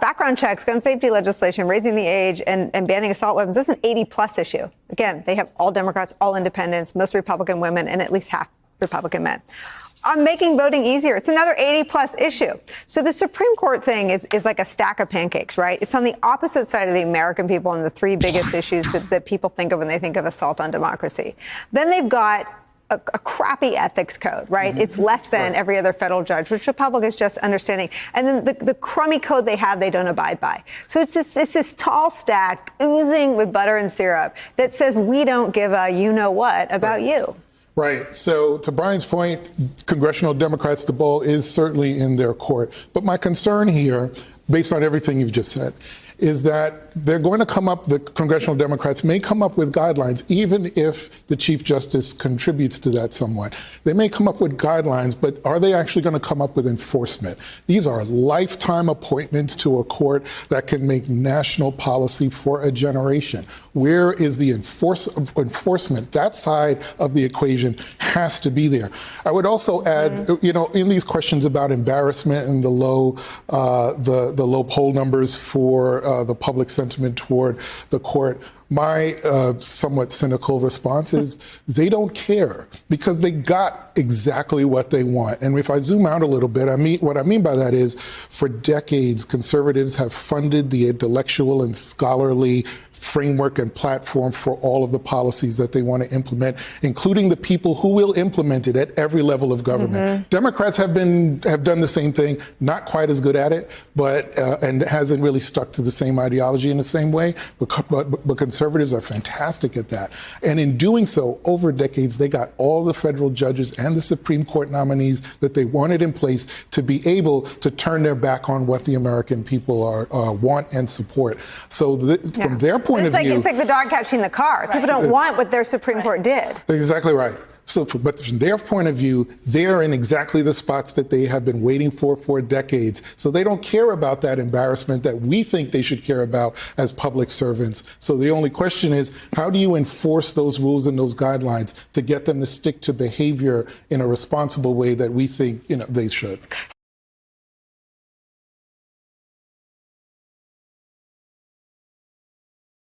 background checks, gun safety legislation, raising the age, and banning assault weapons. This is an 80-plus issue. Again, they have all Democrats, all independents, most Republican women, and at least half Republican men. On making voting easier, it's another 80-plus issue. So the Supreme Court thing is like a stack of pancakes, right? It's on the opposite side of the American people and the three biggest issues that people think of when they think of assault on democracy. Then they've got a crappy ethics code, right? It's less than every other federal judge, which the public is just understanding. And then the crummy code they have, they don't abide by. So it's this tall stack oozing with butter and syrup that says we don't give a you-know-what about you. Right. So to Brian's point, congressional Democrats, the ball is certainly in their court. But my concern here, based on everything you've just said, is that they're going to come up, the congressional Democrats may come up with guidelines, even if the Chief Justice contributes to that somewhat. They may come up with guidelines, but are they actually going to come up with enforcement? These are lifetime appointments to a court that can make national policy for a generation. Where is the enforcement? That side of the equation has to be there. I would also add, you know, in these questions about embarrassment and the low poll numbers for the public sentiment toward the court, my somewhat cynical response is they don't care because they got exactly what they want. And if I zoom out a little bit, what I mean by that is for decades, conservatives have funded the intellectual and scholarly framework and platform for all of the policies that they want to implement, including the people who will implement it at every level of government. Democrats have done the same thing, not quite as good at it, but and hasn't really stuck to the same ideology in the same way. But conservatives are fantastic at that. And in doing so, over decades, they got all the federal judges and the Supreme Court nominees that they wanted in place to be able to turn their back on what the American people want and support. So from their point of view, it's like the dog catching the car. People don't want what their Supreme Court did. Exactly right. So, but from their point of view, they're in exactly the spots that they have been waiting for decades. So they don't care about that embarrassment that we think they should care about as public servants. So the only question is, how do you enforce those rules and those guidelines to get them to stick to behavior in a responsible way that we think, you know, they should?